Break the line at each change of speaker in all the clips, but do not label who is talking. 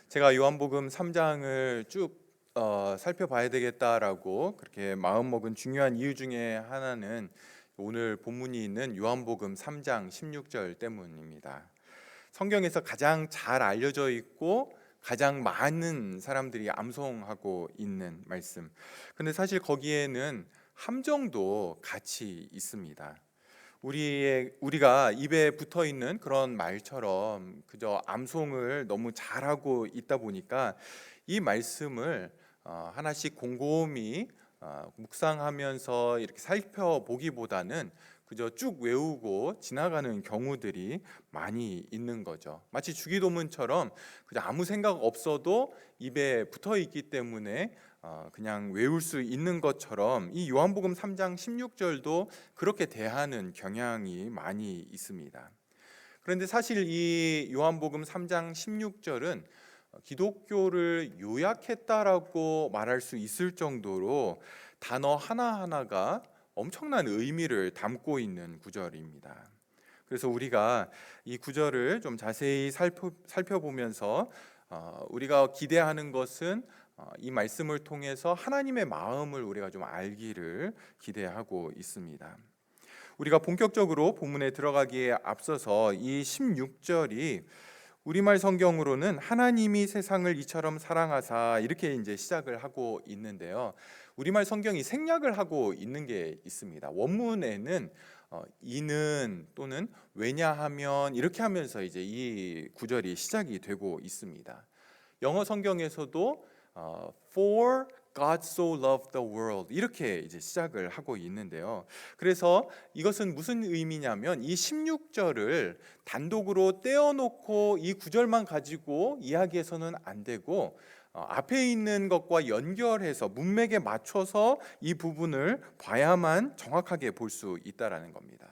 제가 요한복음 3장을 쭉 살펴봐야 되겠다라고 그렇게 마음먹은 중요한 이유 중에 하나는 오늘 본문이 있는 요한복음 3장 16절 때문입니다. 성경에서 가장 잘 알려져 있고 가장 많은 사람들이 암송하고 있는 말씀. 근데 사실 거기에는 함정도 같이 있습니다. 우리가 입에 붙어 있는 그런 말처럼 그저 암송을 너무 잘하고 있다 보니까 이 말씀을 하나씩 곰곰이 묵상하면서 이렇게 살펴보기보다는 그저 쭉 외우고 지나가는 경우들이 많이 있는 거죠. 마치 주기도문처럼 그냥 아무 생각 없어도 입에 붙어 있기 때문에 그냥 외울 수 있는 것처럼 이 요한복음 3장 16절도 그렇게 대하는 경향이 많이 있습니다. 그런데 사실 이 요한복음 3장 16절은 기독교를 요약했다라고 말할 수 있을 정도로 단어 하나하나가 엄청난 의미를 담고 있는 구절입니다. 그래서 우리가 이 구절을 좀 자세히 살펴보면서 우리가 기대하는 것은 이 말씀을 통해서 하나님의 마음을 우리가 좀 알기를 기대하고 있습니다. 우리가 본격적으로 본문에 들어가기에 앞서서 이 16절이 우리말 성경으로는 하나님이 세상을 이처럼 사랑하사 이렇게 이제 시작을 하고 있는데요. 우리말 성경이 생략을 하고 있는 게 있습니다. 원문에는 이는 또는 왜냐하면 이렇게 하면서 이제 이 구절이 시작이 되고 있습니다. 영어 성경에서도 For God so loved the world 이렇게 이제 시작을 하고 있는데요. 그래서 이것은 무슨 의미냐면 이 16절을 단독으로 떼어놓고 이 구절만 가지고 이야기해서는 안 되고 앞에 있는 것과 연결해서 문맥에 맞춰서 이 부분을 봐야만 정확하게 볼 수 있다라는 겁니다.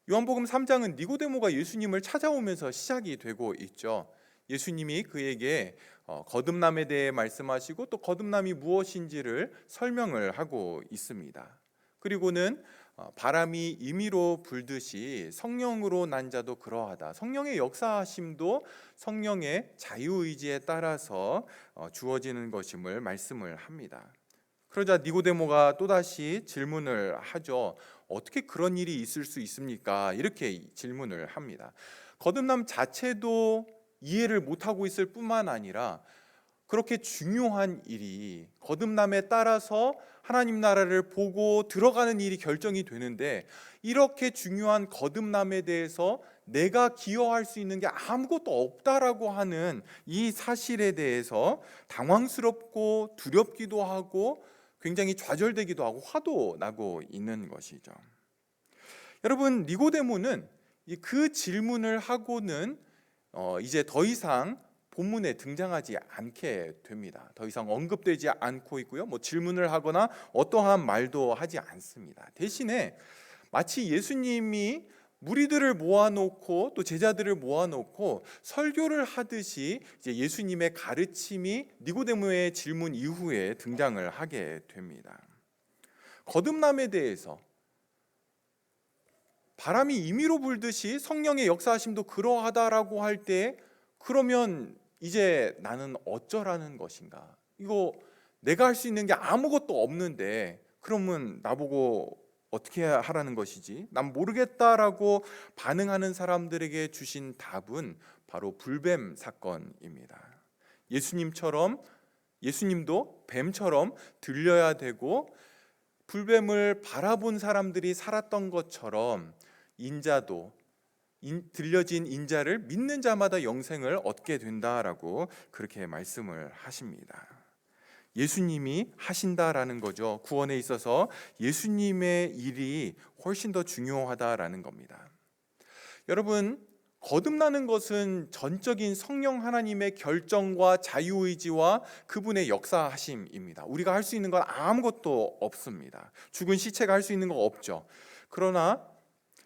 요한복음 3장은 니고데모가 예수님을 찾아오면서 시작이 되고 있죠. 예수님이 그에게 거듭남에 대해 말씀하시고 또 거듭남이 무엇인지를 설명을 하고 있습니다. 그리고는 바람이 임의로 불듯이 성령으로 난 자도 그러하다. 성령의 역사하심도 성령의 자유의지에 따라서 주어지는 것임을 말씀을 합니다. 그러자 니고데모가 또다시 질문을 하죠. 어떻게 그런 일이 있을 수 있습니까? 이렇게 질문을 합니다. 거듭남 자체도 이해를 못하고 있을 뿐만 아니라 그렇게 중요한 일이 거듭남에 따라서 하나님 나라를 보고 들어가는 일이 결정이 되는데 이렇게 중요한 거듭남에 대해서 내가 기여할 수 있는 게 아무것도 없다라고 하는 이 사실에 대해서 당황스럽고 두렵기도 하고 굉장히 좌절되기도 하고 화도 나고 있는 것이죠. 여러분, 니고데모는 그 질문을 하고는 이제 더 이상 본문에 등장하지 않게 됩니다. 더 이상 언급되지 않고 있고요. 질문을 하거나 어떠한 말도 하지 않습니다. 대신에 마치 예수님이 무리들을 모아놓고 또 제자들을 모아놓고 설교를 하듯이 이제 예수님의 가르침이 니고데모의 질문 이후에 등장을 하게 됩니다. 거듭남에 대해서 바람이 임의로 불듯이 성령의 역사하심도 그러하다라고 할 때 그러면 이제 나는 어쩌라는 것인가? 이거 내가 할 수 있는 게 아무것도 없는데 그러면 나보고 어떻게 하라는 것이지? 난 모르겠다라고 반응하는 사람들에게 주신 답은 바로 불뱀 사건입니다. 예수님도 뱀처럼 들려야 되고 불뱀을 바라본 사람들이 살았던 것처럼 인자도 들려진 인자를 믿는 자마다 영생을 얻게 된다라고 그렇게 말씀을 하십니다. 예수님이 하신다라는 거죠. 구원에 있어서 예수님의 일이 훨씬 더 중요하다라는 겁니다. 여러분, 거듭나는 것은 전적인 성령 하나님의 결정과 자유의지와 그분의 역사하심입니다. 우리가 할 수 있는 건 아무것도 없습니다. 죽은 시체가 할 수 있는 거 없죠. 그러나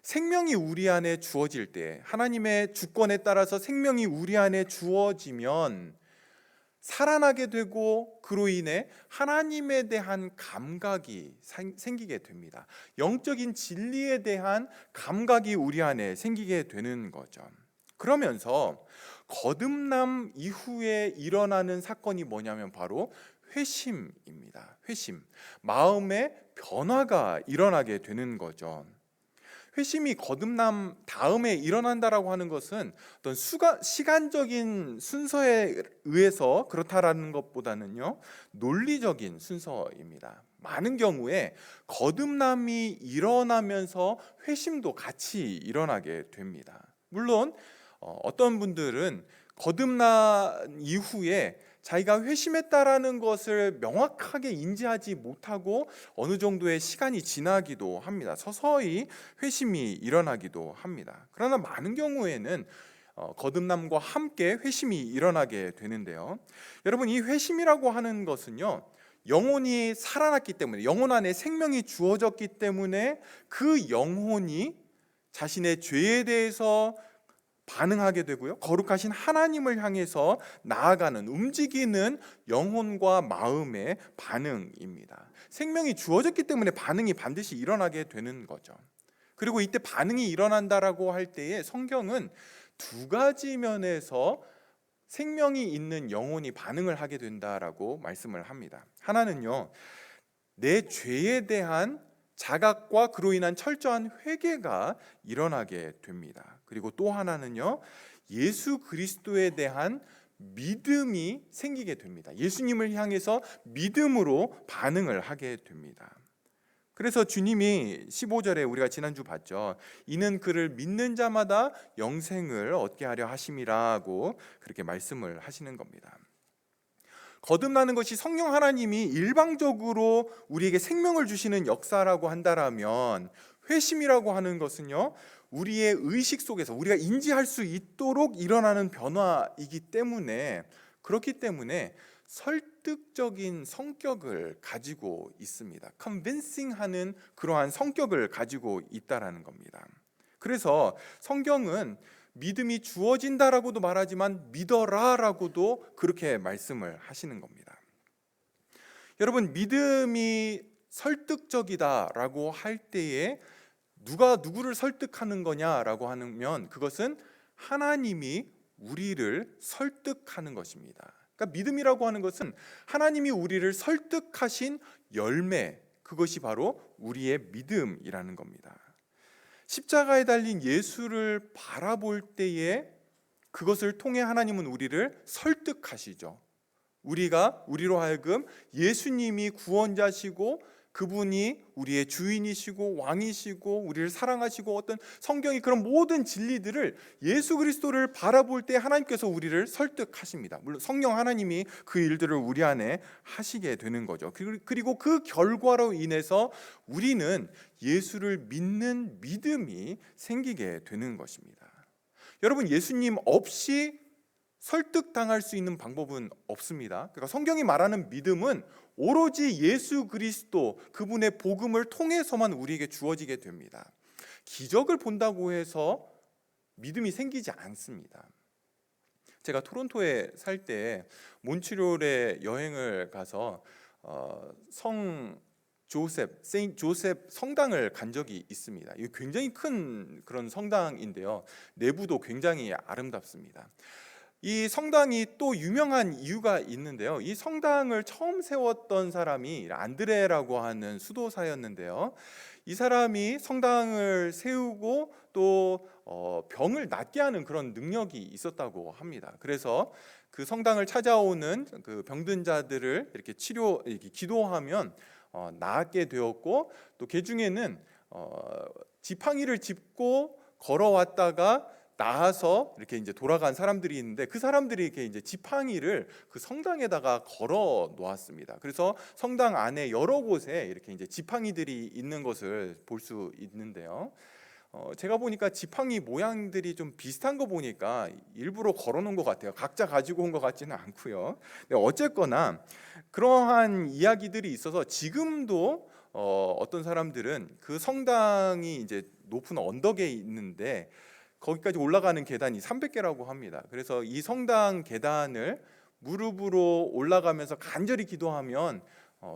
생명이 우리 안에 주어질 때, 하나님의 주권에 따라서 생명이 우리 안에 주어지면 살아나게 되고 그로 인해 하나님에 대한 감각이 생기게 됩니다. 영적인 진리에 대한 감각이 우리 안에 생기게 되는 거죠. 그러면서 거듭남 이후에 일어나는 사건이 뭐냐면 바로 회심입니다. 회심. 마음의 변화가 일어나게 되는 거죠. 회심이 거듭남 다음에 일어난다라고 하는 것은 어떤 시간적인 순서에 의해서 그렇다라는 것보다는요, 논리적인 순서입니다. 많은 경우에 거듭남이 일어나면서 회심도 같이 일어나게 됩니다. 물론 어떤 분들은 거듭난 이후에 자기가 회심했다라는 것을 명확하게 인지하지 못하고 어느 정도의 시간이 지나기도 합니다. 서서히 회심이 일어나기도 합니다. 그러나 많은 경우에는 거듭남과 함께 회심이 일어나게 되는데요. 여러분, 이 회심이라고 하는 것은요, 영혼이 살아났기 때문에, 영혼 안에 생명이 주어졌기 때문에 그 영혼이 자신의 죄에 대해서 반응하게 되고요, 거룩하신 하나님을 향해서 나아가는, 움직이는 영혼과 마음의 반응입니다. 생명이 주어졌기 때문에 반응이 반드시 일어나게 되는 거죠. 그리고 이때 반응이 일어난다라고 할 때에 성경은 두 가지 면에서 생명이 있는 영혼이 반응을 하게 된다라고 말씀을 합니다. 하나는요, 내 죄에 대한 자각과 그로 인한 철저한 회개가 일어나게 됩니다. 그리고 또 하나는요, 예수 그리스도에 대한 믿음이 생기게 됩니다. 예수님을 향해서 믿음으로 반응을 하게 됩니다. 그래서 주님이 15절에 우리가 지난주 봤죠. 이는 그를 믿는 자마다 영생을 얻게 하려 하심이라고 그렇게 말씀을 하시는 겁니다. 거듭나는 것이 성령 하나님이 일방적으로 우리에게 생명을 주시는 역사라고 한다라면, 회심이라고 하는 것은요, 우리의 의식 속에서 우리가 인지할 수 있도록 일어나는 변화이기 때문에, 그렇기 때문에 설득적인 성격을 가지고 있습니다. 컨빈싱하는 그러한 성격을 가지고 있다라는 겁니다. 그래서 성경은 믿음이 주어진다라고도 말하지만 믿어라라고도 그렇게 말씀을 하시는 겁니다. 여러분, 믿음이 설득적이다라고 할 때에 누가 누구를 설득하는 거냐라고 하면 그것은 하나님이 우리를 설득하는 것입니다. 그러니까 믿음이라고 하는 것은 하나님이 우리를 설득하신 열매, 그것이 바로 우리의 믿음이라는 겁니다. 십자가에 달린 예수를 바라볼 때에 그것을 통해 하나님은 우리를 설득하시죠. 우리로 하여금 예수님이 구원자시고 그분이 우리의 주인이시고 왕이시고 우리를 사랑하시고, 어떤 성경이 그런 모든 진리들을, 예수 그리스도를 바라볼 때 하나님께서 우리를 설득하십니다. 물론 성령 하나님이 그 일들을 우리 안에 하시게 되는 거죠. 그리고 그 결과로 인해서 우리는 예수를 믿는 믿음이 생기게 되는 것입니다. 여러분, 예수님 없이 설득당할 수 있는 방법은 없습니다. 그러니까 성경이 말하는 믿음은 오로지 예수 그리스도, 그분의 복음을 통해서만 우리에게 주어지게 됩니다. 기적을 본다고 해서 믿음이 생기지 않습니다. 제가 토론토에 살 때 몬트리올에 여행을 가서 세인트 조셉 성당을 간 적이 있습니다. 이게 굉장히 큰 그런 성당인데요, 내부도 굉장히 아름답습니다. 이 성당이 또 유명한 이유가 있는데요, 이 성당을 처음 세웠던 사람이 안드레라고 하는 수도사였는데요, 이 사람이 성당을 세우고 또 병을 낫게 하는 그런 능력이 있었다고 합니다. 그래서 그 성당을 찾아오는 그 병든 자들을 이렇게 기도하면 낫게 되었고, 또 그 중에는 지팡이를 짚고 걸어왔다가 나아서 이렇게 이제 돌아간 사람들이 있는데, 그 사람들이 이렇게 이제 지팡이를 그 성당에다가 걸어 놓았습니다. 그래서 성당 안에 여러 곳에 이렇게 이제 지팡이들이 있는 것을 볼 수 있는데요, 제가 보니까 지팡이 모양들이 좀 비슷한 거 보니까 일부러 걸어 놓은 것 같아요. 각자 가지고 온 것 같지는 않고요. 어쨌거나 그러한 이야기들이 있어서 지금도 어떤 사람들은 그 성당이 이제 높은 언덕에 있는데 거기까지 올라가는 계단이 300개라고 합니다. 그래서 이 성당 계단을 무릎으로 올라가면서 간절히 기도하면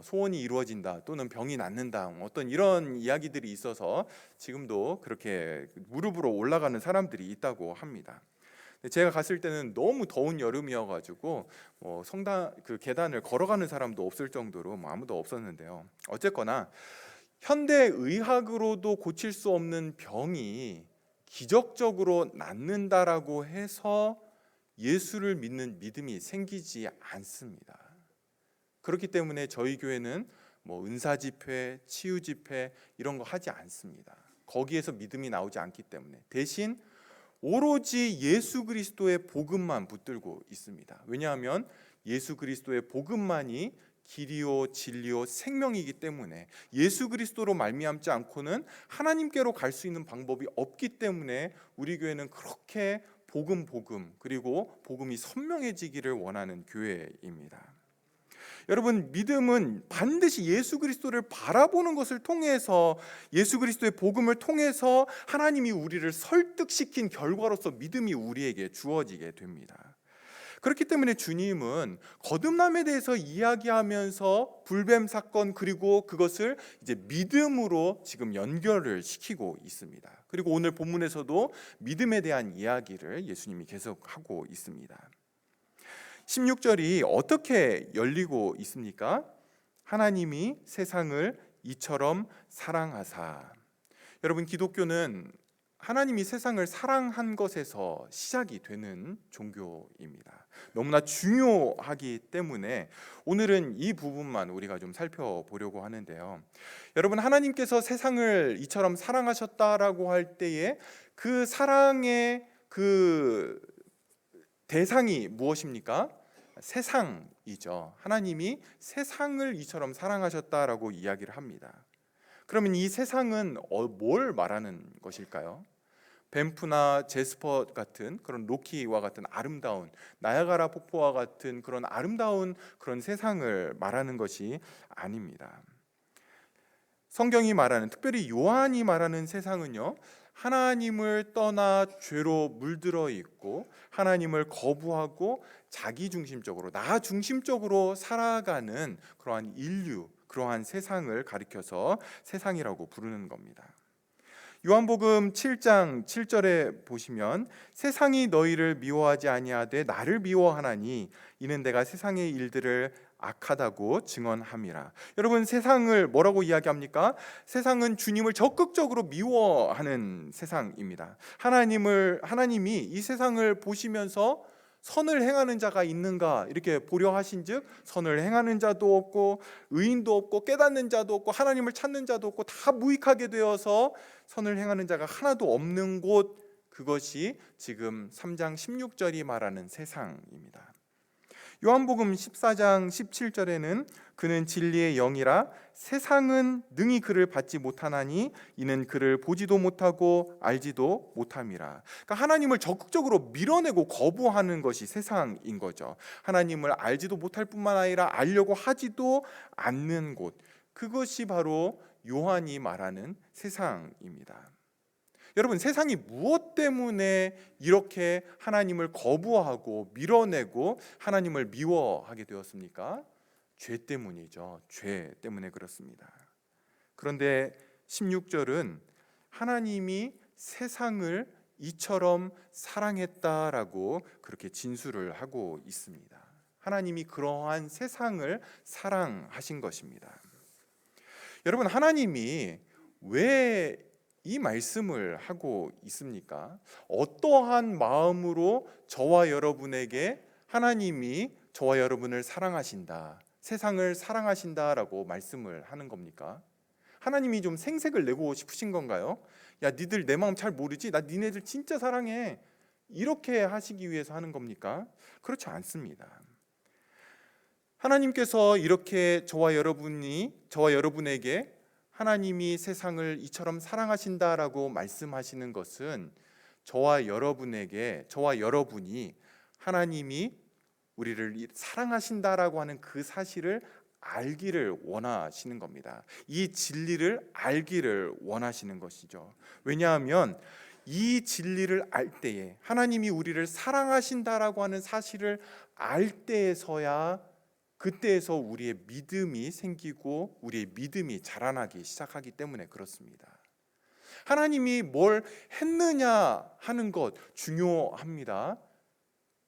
소원이 이루어진다, 또는 병이 낫는다, 어떤 이런 이야기들이 있어서 지금도 그렇게 무릎으로 올라가는 사람들이 있다고 합니다. 제가 갔을 때는 너무 더운 여름이어가지고 성당 그 계단을 걸어가는 사람도 없을 정도로 아무도 없었는데요. 어쨌거나 현대 의학으로도 고칠 수 없는 병이 기적적으로 낫는다라고 해서 예수를 믿는 믿음이 생기지 않습니다. 그렇기 때문에 저희 교회는 은사 집회, 치유 집회 이런 거 하지 않습니다. 거기에서 믿음이 나오지 않기 때문에 대신 오로지 예수 그리스도의 복음만 붙들고 있습니다. 왜냐하면 예수 그리스도의 복음만이 길이요 진리요 생명이기 때문에 예수 그리스도로 말미암지 않고는 하나님께로 갈 수 있는 방법이 없기 때문에 우리 교회는 그렇게 복음 그리고 복음이 선명해지기를 원하는 교회입니다. 여러분, 믿음은 반드시 예수 그리스도를 바라보는 것을 통해서, 예수 그리스도의 복음을 통해서 하나님이 우리를 설득시킨 결과로서 믿음이 우리에게 주어지게 됩니다. 그렇기 때문에 주님은 거듭남에 대해서 이야기하면서 불뱀 사건 그리고 그것을 이제 믿음으로 지금 연결을 시키고 있습니다. 그리고 오늘 본문에서도 믿음에 대한 이야기를 예수님이 계속하고 있습니다. 16절이 어떻게 열리고 있습니까? 하나님이 세상을 이처럼 사랑하사. 여러분, 기독교는 하나님이 세상을 사랑한 것에서 시작이 되는 종교입니다. 너무나 중요하기 때문에 오늘은 이 부분만 우리가 좀 살펴보려고 하는데요. 여러분, 하나님께서 세상을 이처럼 사랑하셨다라고 할 때에 그 사랑의 그 대상이 무엇입니까? 세상이죠. 하나님이 세상을 이처럼 사랑하셨다라고 이야기를 합니다. 그러면 이 세상은 뭘 말하는 것일까요? 밴프나 제스퍼 같은 그런 로키와 같은 아름다운 나야가라 폭포와 같은 그런 아름다운 그런 세상을 말하는 것이 아닙니다. 성경이 말하는, 특별히 요한이 말하는 세상은요, 하나님을 떠나 죄로 물들어 있고 하나님을 거부하고 자기중심적으로 나 중심적으로 살아가는 그러한 인류, 그러한 세상을 가리켜서 세상이라고 부르는 겁니다. 요한복음 7장 7절에 보시면 세상이 너희를 미워하지 아니하되 나를 미워하나니 이는 내가 세상의 일들을 악하다고 증언함이라. 여러분, 세상을 뭐라고 이야기합니까? 세상은 주님을 적극적으로 미워하는 세상입니다. 하나님이 이 세상을 보시면서 선을 행하는 자가 있는가 이렇게 보려 하신즉 선을 행하는 자도 없고 의인도 없고 깨닫는 자도 없고 하나님을 찾는 자도 없고 다 무익하게 되어서 선을 행하는 자가 하나도 없는 곳, 그것이 지금 3장 16절이 말하는 세상입니다. 요한복음 14장 17절에는 그는 진리의 영이라 세상은 능히 그를 받지 못하나니 이는 그를 보지도 못하고 알지도 못함이라. 그러니까 하나님을 적극적으로 밀어내고 거부하는 것이 세상인 거죠. 하나님을 알지도 못할 뿐만 아니라 알려고 하지도 않는 곳, 그것이 바로 요한이 말하는 세상입니다. 여러분, 세상이 무엇 때문에 이렇게 하나님을 거부하고 밀어내고 하나님을 미워하게 되었습니까? 죄 때문이죠. 죄 때문에 그렇습니다. 그런데 16절은 하나님이 세상을 이처럼 사랑했다라고 그렇게 진술을 하고 있습니다. 하나님이 그러한 세상을 사랑하신 것입니다. 여러분, 하나님이 왜 이 말씀을 하고 있습니까? 어떠한 마음으로 저와 여러분에게 하나님이 저와 여러분을 사랑하신다, 세상을 사랑하신다라고 말씀을 하는 겁니까? 하나님이 좀 생색을 내고 싶으신 건가요? 야, 니들 내 마음 잘 모르지? 나 니네들 진짜 사랑해, 이렇게 하시기 위해서 하는 겁니까? 그렇지 않습니다. 하나님께서 이렇게 저와 여러분에게 하나님이 세상을 이처럼 사랑하신다라고 말씀하시는 것은 저와 여러분이 하나님이 우리를 사랑하신다라고 하는 그 사실을 알기를 원하시는 겁니다. 이 진리를 알기를 원하시는 것이죠. 왜냐하면 이 진리를 알 때에, 하나님이 우리를 사랑하신다라고 하는 사실을 알 때에서야, 그때에서 우리의 믿음이 생기고 우리의 믿음이 자라나기 시작하기 때문에 그렇습니다. 하나님이 뭘 했느냐 하는 것 중요합니다.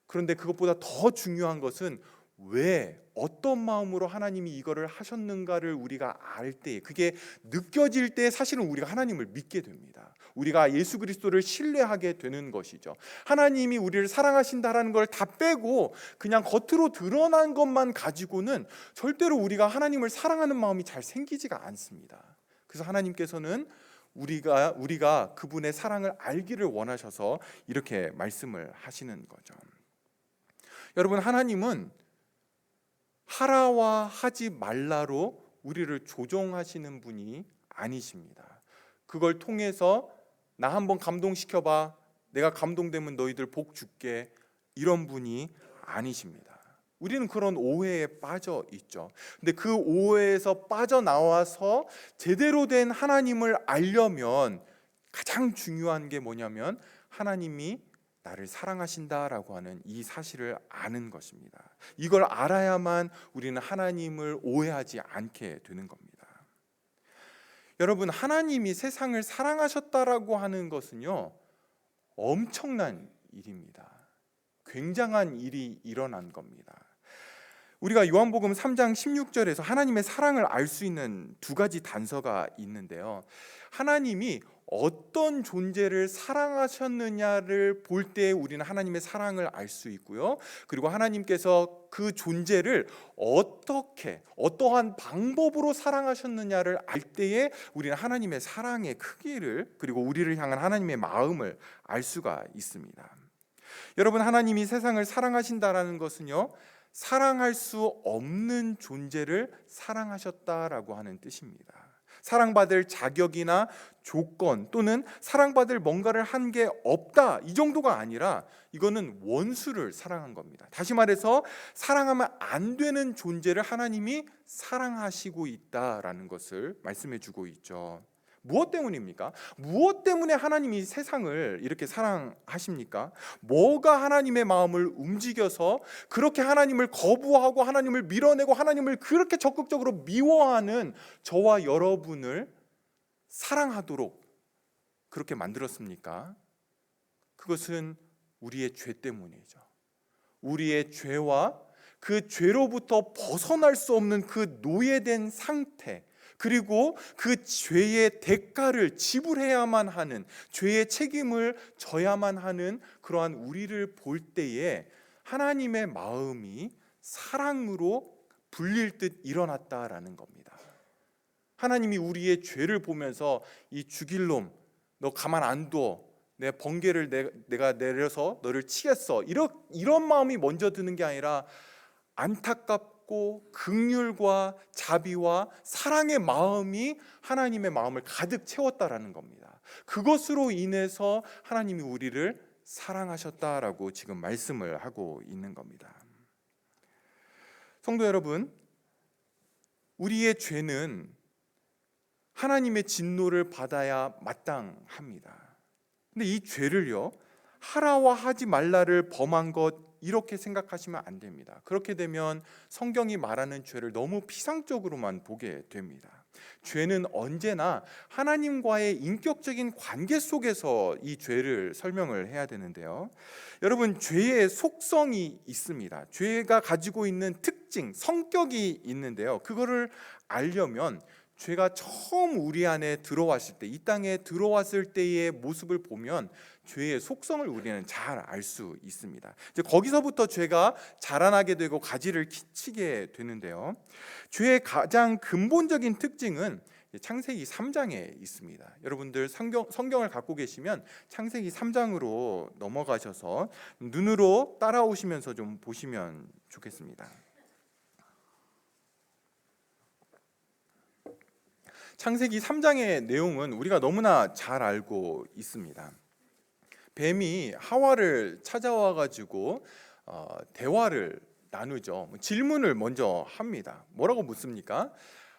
그런데 그것보다 더 중요한 것은 왜, 어떤 마음으로 하나님이 이거를 하셨는가를 우리가 알 때, 그게 느껴질 때 사실은 우리가 하나님을 믿게 됩니다. 우리가 예수 그리스도를 신뢰하게 되는 것이죠. 하나님이 우리를 사랑하신다라는 걸 다 빼고 그냥 겉으로 드러난 것만 가지고는 절대로 우리가 하나님을 사랑하는 마음이 잘 생기지가 않습니다. 그래서 하나님께서는 우리가 그분의 사랑을 알기를 원하셔서 이렇게 말씀을 하시는 거죠. 여러분, 하나님은 하라와 하지 말라로 우리를 조종하시는 분이 아니십니다. 그걸 통해서 나 한번 감동시켜봐, 내가 감동되면 너희들 복 줄게, 이런 분이 아니십니다. 우리는 그런 오해에 빠져 있죠. 근데 그 오해에서 빠져나와서 제대로 된 하나님을 알려면 가장 중요한 게 뭐냐면 하나님이 나를 사랑하신다라고 하는 이 사실을 아는 것입니다. 이걸 알아야만 우리는 하나님을 오해하지 않게 되는 겁니다. 여러분, 하나님이 세상을 사랑하셨다라고 하는 것은요, 엄청난 일입니다. 굉장한 일이 일어난 겁니다. 우리가 요한복음 3장 16절에서 하나님의 사랑을 알 수 있는 두 가지 단서가 있는데요, 하나님이 어떤 존재를 사랑하셨느냐를 볼 때 우리는 하나님의 사랑을 알 수 있고요, 그리고 하나님께서 그 존재를 어떠한 방법으로 사랑하셨느냐를 알 때에 우리는 하나님의 사랑의 크기를, 그리고 우리를 향한 하나님의 마음을 알 수가 있습니다. 여러분, 하나님이 세상을 사랑하신다라는 것은요, 사랑할 수 없는 존재를 사랑하셨다라고 하는 뜻입니다. 사랑받을 자격이나 조건 또는 사랑받을 뭔가를 한 게 없다, 이 정도가 아니라 이거는 원수를 사랑한 겁니다. 다시 말해서 사랑하면 안 되는 존재를 하나님이 사랑하시고 있다라는 것을 말씀해 주고 있죠. 무엇 때문입니까? 무엇 때문에 하나님이 세상을 이렇게 사랑하십니까? 뭐가 하나님의 마음을 움직여서 그렇게 하나님을 거부하고 하나님을 밀어내고 하나님을 그렇게 적극적으로 미워하는 저와 여러분을 사랑하도록 그렇게 만들었습니까? 그것은 우리의 죄 때문이죠. 우리의 죄와 그 죄로부터 벗어날 수 없는 그 노예된 상태, 그리고 그 죄의 대가를 지불해야만 하는, 죄의 책임을 져야만 하는 그러한 우리를 볼 때에 하나님의 마음이 사랑으로 불릴 듯 일어났다라는 겁니다. 하나님이 우리의 죄를 보면서 이 죽일 놈, 너 가만 안 둬, 내 번개를 내가 내려서 너를 치겠어, 이런 마음이 먼저 드는 게 아니라 안타깝고 긍휼과 자비와 사랑의 마음이 하나님의 마음을 가득 채웠다라는 겁니다. 그것으로 인해서 하나님이 우리를 사랑하셨다라고 지금 말씀을 하고 있는 겁니다. 성도 여러분, 우리의 죄는 하나님의 진노를 받아야 마땅합니다. 근데 이 죄를요, 하라와 하지 말라를 범한 것, 이렇게 생각하시면 안 됩니다. 그렇게 되면 성경이 말하는 죄를 너무 피상적으로만 보게 됩니다. 죄는 언제나 하나님과의 인격적인 관계 속에서 이 죄를 설명을 해야 되는데요, 여러분, 죄의 속성이 있습니다. 죄가 가지고 있는 특징, 성격이 있는데요, 그거를 알려면 죄가 처음 우리 안에 들어왔을 때, 이 땅에 들어왔을 때의 모습을 보면 죄의 속성을 우리는 잘 알 수 있습니다. 이제 거기서부터 죄가 자라나게 되고 가지를 치게 되는데요, 죄의 가장 근본적인 특징은 창세기 3장에 있습니다. 여러분들 성경을 갖고 계시면 창세기 3장으로 넘어가셔서 눈으로 따라오시면서 좀 보시면 좋겠습니다. 창세기 3장의 내용은 우리가 너무나 잘 알고 있습니다. 뱀이 하와를 찾아와 가지고 대화를 나누죠. 질문을 먼저 합니다. 뭐라고 묻습니까?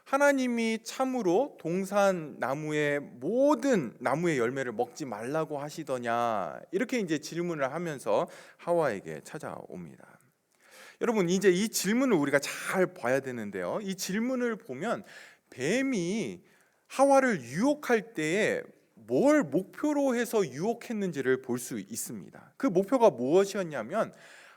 하나님이 참으로 동산 나무의 모든 나무의 열매를 먹지 말라고 하시더냐, 이렇게 이제 질문을 하면서 하와에게 찾아옵니다. 여러분, 이제 이 질문을 우리가 잘 봐야 되는데요, 이 질문을 보면 뱀이 하와를 유혹할 때에 뭘 목표로 해서 유혹했는지를 볼 수 있습니다. 그 목표가 무엇이었냐면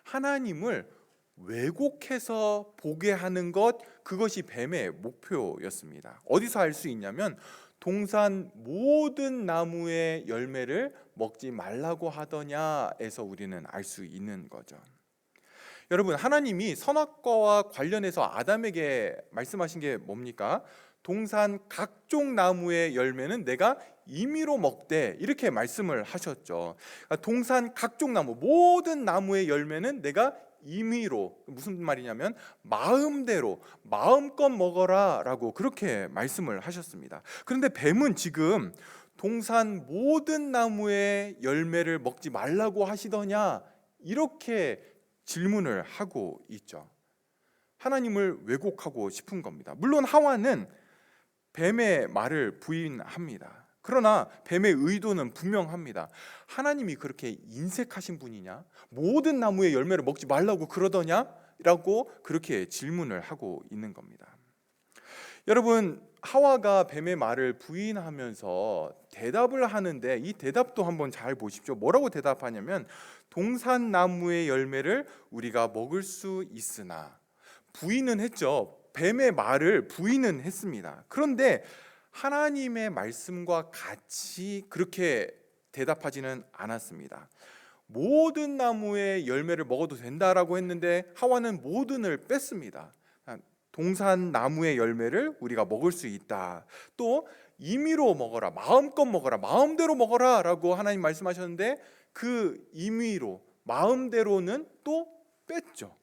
하나님을 왜곡해서 보게 하는 것, 그것이 뱀의 목표였습니다. 어디서 알 수 있냐면 동산 모든 나무의 열매를 먹지 말라고 하더냐에서 우리는 알 수 있는 거죠. 여러분, 하나님이 선악과와 관련해서 아담에게 말씀하신 게 뭡니까? 동산 각종 나무의 열매는 내가 임의로 먹되, 이렇게 말씀을 하셨죠. 동산 각종 나무, 모든 나무의 열매는 내가 임의로, 무슨 말이냐면 마음대로 마음껏 먹어라 라고 그렇게 말씀을 하셨습니다. 그런데 뱀은 지금 동산 모든 나무의 열매를 먹지 말라고 하시더냐, 이렇게 질문을 하고 있죠. 하나님을 왜곡하고 싶은 겁니다. 물론 하와는 뱀의 말을 부인합니다. 그러나 뱀의 의도는 분명합니다. 하나님이 그렇게 인색하신 분이냐? 모든 나무의 열매를 먹지 말라고 그러더냐? 라고 그렇게 질문을 하고 있는 겁니다. 여러분, 하와가 뱀의 말을 부인하면서 대답을 하는데, 이 대답도 한번 잘 보십시오. 뭐라고 대답하냐면 동산 나무의 열매를 우리가 먹을 수 있으나, 부인은 했죠. 뱀의 말을 부인은 했습니다. 그런데 하나님의 말씀과 같이 그렇게 대답하지는 않았습니다. 모든 나무의 열매를 먹어도 된다라고 했는데 하와는 모든을 뺐습니다. 동산 나무의 열매를 우리가 먹을 수 있다. 또 임의로 먹어라, 마음껏 먹어라, 마음대로 먹어라 라고 하나님 말씀하셨는데 그 임의로, 마음대로는 또 뺐죠.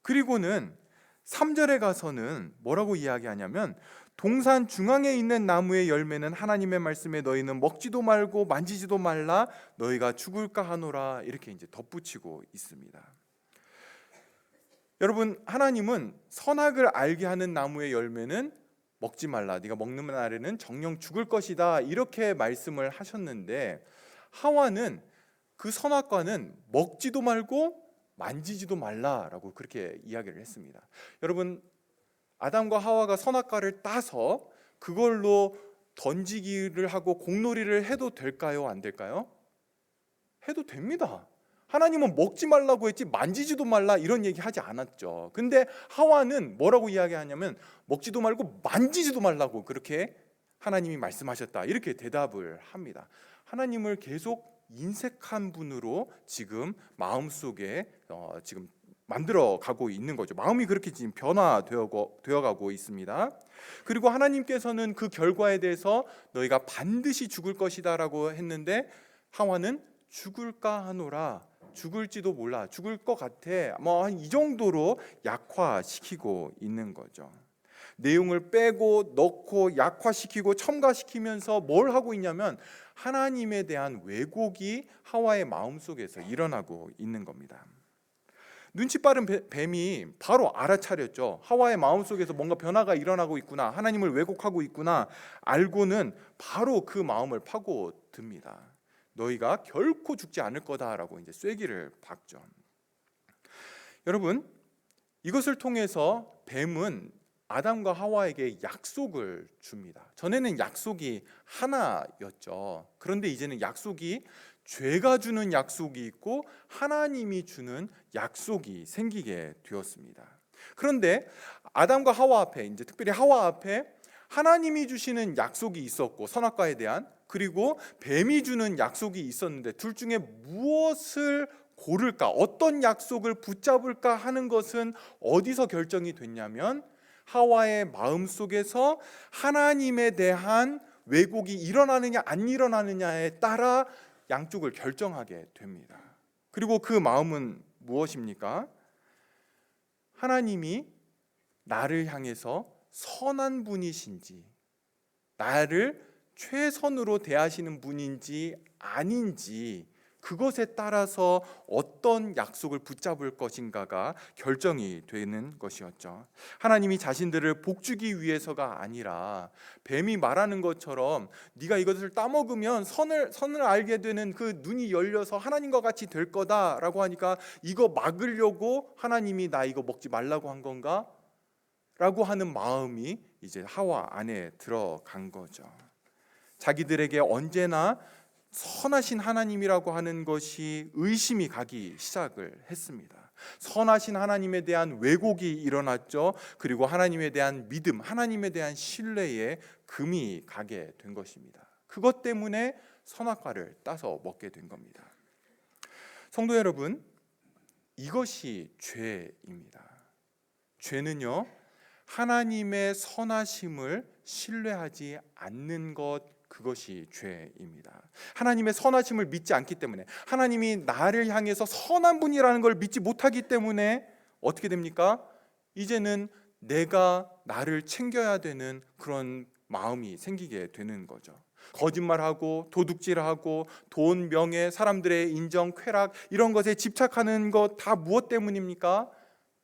그리고는 3절에 가서는 뭐라고 이야기하냐면 동산 중앙에 있는 나무의 열매는 하나님의 말씀에 너희는 먹지도 말고 만지지도 말라, 너희가 죽을까 하노라, 이렇게 이제 덧붙이고 있습니다. 여러분, 하나님은 선악을 알게 하는 나무의 열매는 먹지 말라, 네가 먹는 날에는 정령 죽을 것이다, 이렇게 말씀을 하셨는데 하와는 그 선악과는 먹지도 말고 만지지도 말라라고 그렇게 이야기를 했습니다. 여러분, 아담과 하와가 선악과를 따서 그걸로 던지기를 하고 공놀이를 해도 될까요? 안 될까요? 해도 됩니다. 하나님은 먹지 말라고 했지 만지지도 말라 이런 얘기 하지 않았죠. 근데 하와는 뭐라고 이야기하냐면 먹지도 말고 만지지도 말라고 그렇게 하나님이 말씀하셨다, 이렇게 대답을 합니다. 하나님을 계속 인색한 분으로 지금 마음속에 지금 만들어 가고 있는 거죠. 마음이 그렇게 지금 변화되어 가고 있습니다. 그리고 하나님께서는 그 결과에 대해서 너희가 반드시 죽을 것이다라고 했는데 하와는 죽을까 하노라, 죽을지도 몰라, 죽을 것 같아, 뭐 한 이 정도로 약화시키고 있는 거죠. 내용을 빼고 넣고 약화시키고 첨가시키면서 뭘 하고 있냐면 하나님에 대한 왜곡이 하와의 마음속에서 일어나고 있는 겁니다. 눈치 빠른 뱀이 바로 알아차렸죠. 하와의 마음속에서 뭔가 변화가 일어나고 있구나, 하나님을 왜곡하고 있구나 알고는 바로 그 마음을 파고듭니다. 너희가 결코 죽지 않을 거다라고 이제 쐐기를 박죠. 여러분, 이것을 통해서 뱀은 아담과 하와에게 약속을 줍니다. 전에는 약속이 하나였죠. 그런데 이제는 약속이, 죄가 주는 약속이 있고 하나님이 주는 약속이 생기게 되었습니다. 그런데 아담과 하와 앞에, 이제 특별히 하와 앞에 하나님이 주시는 약속이 있었고 선악과에 대한, 그리고 뱀이 주는 약속이 있었는데 둘 중에 무엇을 고를까, 어떤 약속을 붙잡을까 하는 것은 어디서 결정이 됐냐면 하와의 마음속에서 하나님에 대한 왜곡이 일어나느냐 안 일어나느냐에 따라 양쪽을 결정하게 됩니다. 그리고 그 마음은 무엇입니까? 하나님이 나를 향해서 선한 분이신지, 나를 최선으로 대하시는 분인지 아닌지, 그것에 따라서 어떤 약속을 붙잡을 것인가가 결정이 되는 것이었죠. 하나님이 자신들을 복주기 위해서가 아니라 뱀이 말하는 것처럼 네가 이것을 따먹으면 선을 알게 되는 그 눈이 열려서 하나님과 같이 될 거다라고 하니까 이거 막으려고 하나님이 나 이거 먹지 말라고 한 건가? 라고 하는 마음이 이제 하와 안에 들어간 거죠. 자기들에게 언제나 선하신 하나님이라고 하는 것이 의심이 가기 시작을 했습니다. 선하신 하나님에 대한 왜곡이 일어났죠. 그리고 하나님에 대한 믿음, 하나님에 대한 신뢰에 금이 가게 된 것입니다. 그것 때문에 선악과를 따서 먹게 된 겁니다. 성도 여러분, 이것이 죄입니다. 죄는요, 하나님의 선하심을 신뢰하지 않는 것, 그것이 죄입니다. 하나님의 선하심을 믿지 않기 때문에, 하나님이 나를 향해서 선한 분이라는 걸 믿지 못하기 때문에 어떻게 됩니까? 이제는 내가 나를 챙겨야 되는 그런 마음이 생기게 되는 거죠. 거짓말하고 도둑질하고 돈, 명예, 사람들의 인정, 쾌락 이런 것에 집착하는 것 다 무엇 때문입니까?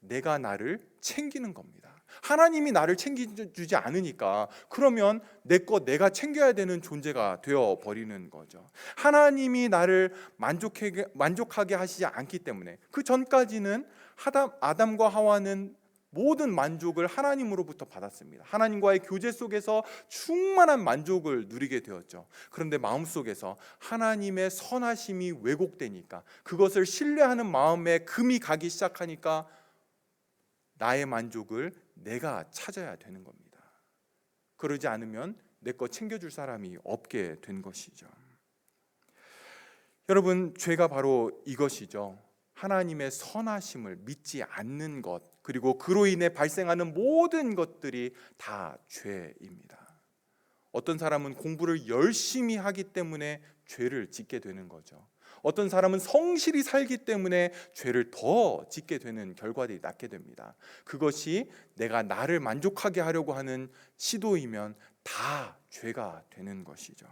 내가 나를 챙기는 겁니다. 하나님이 나를 챙겨주지 않으니까 그러면 내 것 내가 챙겨야 되는 존재가 되어버리는 거죠. 하나님이 나를 만족하게 하시지 않기 때문에 그 전까지는 아담과 하와는 모든 만족을 하나님으로부터 받았습니다. 하나님과의 교제 속에서 충만한 만족을 누리게 되었죠. 그런데 마음속에서 하나님의 선하심이 왜곡되니까, 그것을 신뢰하는 마음에 금이 가기 시작하니까 나의 만족을 내가 찾아야 되는 겁니다. 그러지 않으면 내 거 챙겨줄 사람이 없게 된 것이죠. 여러분, 죄가 바로 이것이죠. 하나님의 선하심을 믿지 않는 것, 그리고 그로 인해 발생하는 모든 것들이 다 죄입니다. 어떤 사람은 공부를 열심히 하기 때문에 죄를 짓게 되는 거죠. 어떤 사람은 성실히 살기 때문에 죄를 더 짓게 되는 결과들이 낳게 됩니다. 그것이 내가 나를 만족하게 하려고 하는 시도이면 다 죄가 되는 것이죠.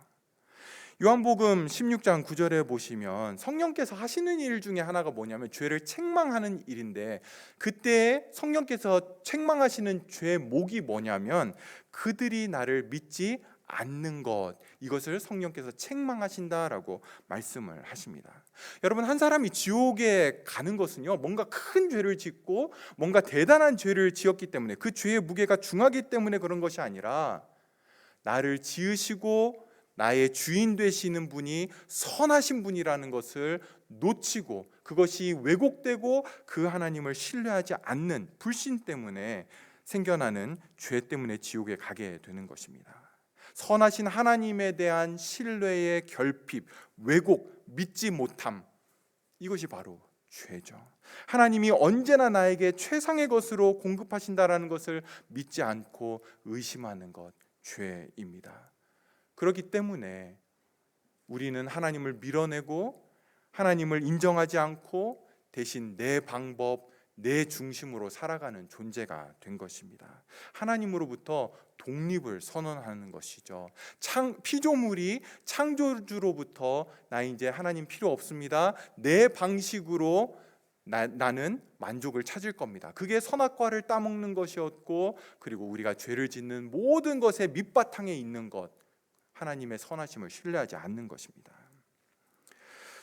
요한복음 16장 9절에 보시면 성령께서 하시는 일 중에 하나가 뭐냐면 죄를 책망하는 일인데, 그때 성령께서 책망하시는 죄의 목이 뭐냐면 그들이 나를 믿지 않는 것, 이것을 성령께서 책망하신다라고 말씀을 하십니다. 여러분, 한 사람이 지옥에 가는 것은요, 뭔가 큰 죄를 짓고 뭔가 대단한 죄를 지었기 때문에, 그 죄의 무게가 중하기 때문에 그런 것이 아니라 나를 지으시고 나의 주인 되시는 분이 선하신 분이라는 것을 놓치고 그것이 왜곡되고 그 하나님을 신뢰하지 않는 불신 때문에 생겨나는 죄 때문에 지옥에 가게 되는 것입니다. 선하신 하나님에 대한 신뢰의 결핍, 왜곡, 믿지 못함, 이것이 바로 죄죠. 하나님이 언제나 나에게 최상의 것으로 공급하신다라는 것을 믿지 않고 의심하는 것, 죄입니다. 그렇기 때문에 우리는 하나님을 밀어내고 하나님을 인정하지 않고 대신 내 방법, 내 중심으로 살아가는 존재가 된 것입니다. 하나님으로부터 독립을 선언하는 것이죠. 피조물이 창조주로부터 나 이제 하나님 필요 없습니다, 내 방식으로 나는 만족을 찾을 겁니다, 그게 선악과를 따먹는 것이었고, 그리고 우리가 죄를 짓는 모든 것의 밑바탕에 있는 것, 하나님의 선하심을 신뢰하지 않는 것입니다.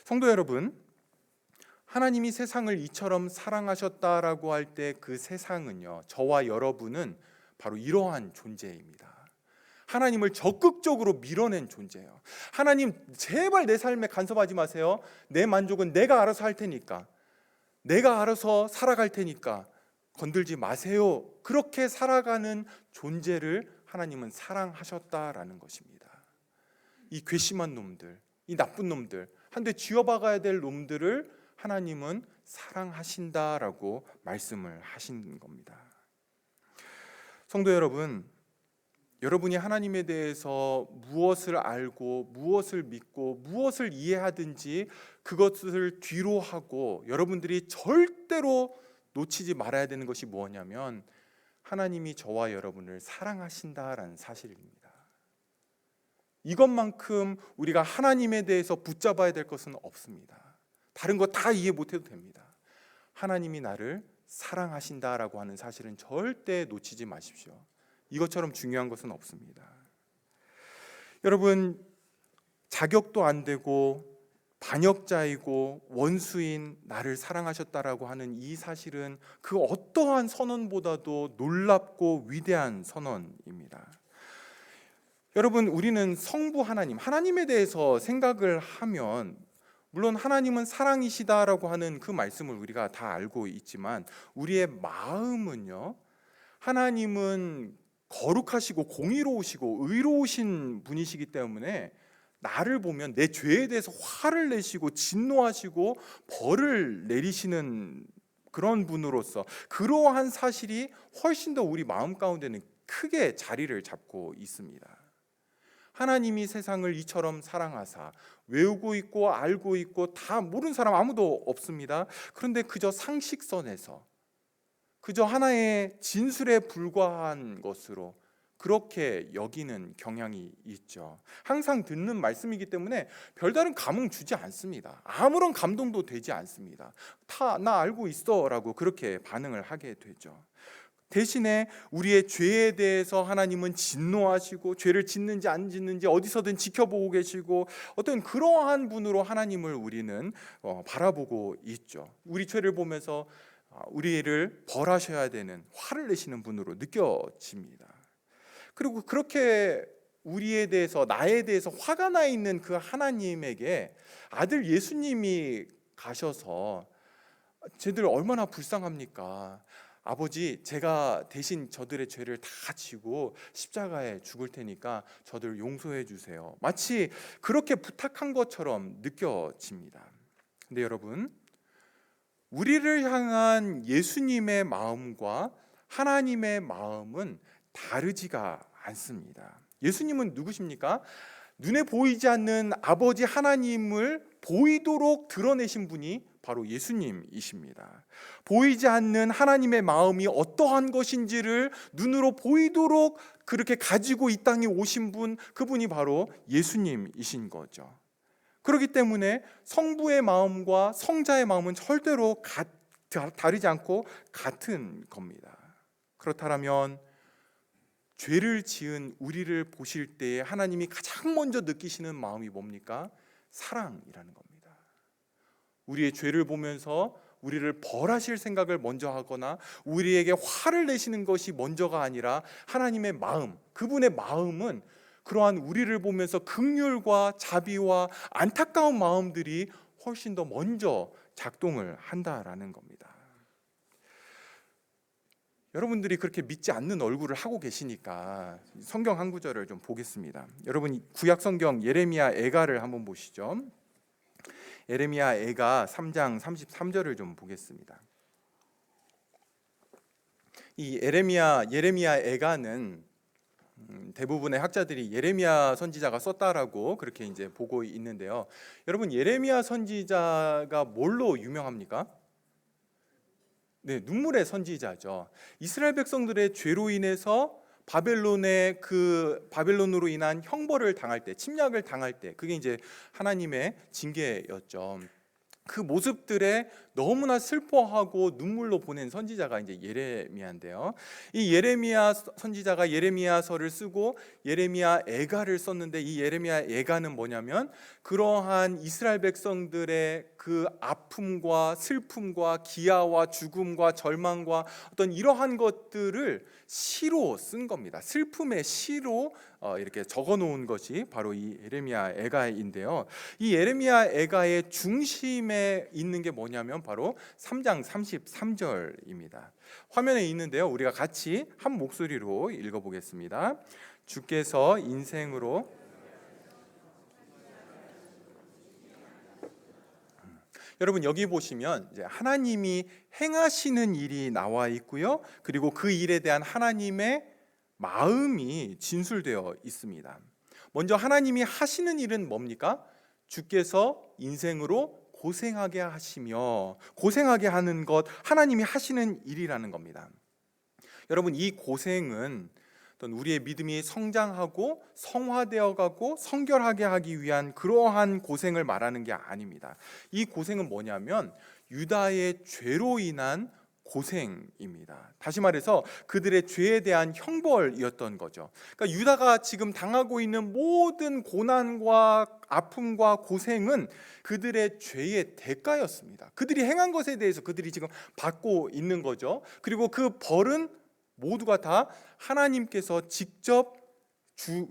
성도 여러분, 하나님이 세상을 이처럼 사랑하셨다라고 할 때 그 세상은요, 저와 여러분은 바로 이러한 존재입니다. 하나님을 적극적으로 밀어낸 존재예요. 하나님, 제발 내 삶에 간섭하지 마세요. 내 만족은 내가 알아서 할 테니까, 내가 알아서 살아갈 테니까 건들지 마세요. 그렇게 살아가는 존재를 하나님은 사랑하셨다라는 것입니다. 이 괘씸한 놈들, 이 나쁜 놈들, 한 대 쥐어박아야 될 놈들을 하나님은 사랑하신다라고 말씀을 하신 겁니다. 성도 여러분, 여러분이 하나님에 대해서 무엇을 알고 무엇을 믿고 무엇을 이해하든지 그것을 뒤로 하고 여러분들이 절대로 놓치지 말아야 되는 것이 뭐냐면 하나님이 저와 여러분을 사랑하신다라는 사실입니다. 이것만큼 우리가 하나님에 대해서 붙잡아야 될 것은 없습니다. 다른 거 다 이해 못해도 됩니다. 하나님이 나를 사랑하신다라고 하는 사실은 절대 놓치지 마십시오. 이것처럼 중요한 것은 없습니다. 여러분, 자격도 안 되고 반역자이고 원수인 나를 사랑하셨다라고 하는 이 사실은 그 어떠한 선언보다도 놀랍고 위대한 선언입니다. 여러분, 우리는 성부 하나님에 대해서 생각을 하면 물론 하나님은 사랑이시다라고 하는 그 말씀을 우리가 다 알고 있지만 우리의 마음은요, 하나님은 거룩하시고 공의로우시고 의로우신 분이시기 때문에 나를 보면 내 죄에 대해서 화를 내시고 진노하시고 벌을 내리시는 그런 분으로서 그러한 사실이 훨씬 더 우리 마음 가운데는 크게 자리를 잡고 있습니다. 하나님이 세상을 이처럼 사랑하사 외우고 있고 알고 있고 다 모르는 사람 아무도 없습니다. 그런데 그저 상식선에서 그저 하나의 진술에 불과한 것으로 그렇게 여기는 경향이 있죠. 항상 듣는 말씀이기 때문에 별다른 감흥 주지 않습니다. 아무런 감동도 되지 않습니다. 다 나 알고 있어라고 그렇게 반응을 하게 되죠. 대신에 우리의 죄에 대해서 하나님은 진노하시고 죄를 짓는지 안 짓는지 어디서든 지켜보고 계시고 어떤 그러한 분으로 하나님을 우리는 바라보고 있죠. 우리 죄를 보면서 우리를 벌하셔야 되는, 화를 내시는 분으로 느껴집니다. 그리고 그렇게 우리에 대해서, 나에 대해서 화가 나 있는 그 하나님에게 아들 예수님이 가셔서 쟤들 얼마나 불쌍합니까? 아버지, 제가 대신 저들의 죄를 다 지고 십자가에 죽을 테니까 저들 용서해 주세요. 마치 그렇게 부탁한 것처럼 느껴집니다. 근데 여러분, 우리를 향한 예수님의 마음과 하나님의 마음은 다르지가 않습니다. 예수님은 누구십니까? 눈에 보이지 않는 아버지 하나님을 보이도록 드러내신 분이 바로 예수님이십니다. 보이지 않는 하나님의 마음이 어떠한 것인지를 눈으로 보이도록 그렇게 가지고 이 땅에 오신 분, 그분이 바로 예수님이신 거죠. 그렇기 때문에 성부의 마음과 성자의 마음은 절대로 다르지 않고 같은 겁니다. 그렇다면 죄를 지은 우리를 보실 때 하나님이 가장 먼저 느끼시는 마음이 뭡니까? 사랑이라는 겁니다. 우리의 죄를 보면서 우리를 벌하실 생각을 먼저 하거나 우리에게 화를 내시는 것이 먼저가 아니라 하나님의 마음, 그분의 마음은 그러한 우리를 보면서 긍휼과 자비와 안타까운 마음들이 훨씬 더 먼저 작동을 한다라는 겁니다. 여러분들이 그렇게 믿지 않는 얼굴을 하고 계시니까 성경 한 구절을 좀 보겠습니다. 여러분, 구약 성경 예레미야 애가를 한번 보시죠. 예레미야 애가 3장 33절을 좀 보겠습니다. 이 예레미야 애가는 대부분의 학자들이 예레미야 선지자가 썼다라고 그렇게 이제 보고 있는데요. 여러분, 예레미야 선지자가 뭘로 유명합니까? 네, 눈물의 선지자죠. 이스라엘 백성들의 죄로 인해서 바벨론으로 인한 형벌을 당할 때, 침략을 당할 때, 그게 이제 하나님의 징계였죠. 그 모습들에 너무나 슬퍼하고 눈물로 보낸 선지자가 이제 예레미야인데요. 이 예레미야 선지자가 예레미야서를 쓰고 예레미야 애가를 썼는데, 이 예레미야 애가는 뭐냐면 그러한 이스라엘 백성들의 그 아픔과 슬픔과 기아와 죽음과 절망과 어떤 이러한 것들을 시로 쓴 겁니다. 슬픔의 시로 이렇게 적어 놓은 것이 바로 이 예레미야 애가인데요. 이 예레미야 애가의 중심에 있는 게 뭐냐면 바로 3장 33절입니다. 화면에 있는데요. 우리가 같이 한 목소리로 읽어보겠습니다. 주께서 인생으로 여러분, 여기 보시면 이제 하나님이 행하시는 일이 나와 있고요. 그리고 그 일에 대한 하나님의 마음이 진술되어 있습니다. 먼저 하나님이 하시는 일은 뭡니까? 주께서 인생으로 고생하게 하시며, 고생하게 하는 것, 하나님이 하시는 일이라는 겁니다. 여러분, 이 고생은 어떤 우리의 믿음이 성장하고 성화되어가고 성결하게 하기 위한 그러한 고생을 말하는 게 아닙니다. 이 고생은 뭐냐면 유다의 죄로 인한 고생입니다. 다시 말해서 그들의 죄에 대한 형벌이었던 거죠. 그러니까 유다가 지금 당하고 있는 모든 고난과 아픔과 고생은 그들의 죄의 대가였습니다. 그들이 행한 것에 대해서 그들이 지금 받고 있는 거죠. 그리고 그 벌은 모두가 다 하나님께서 직접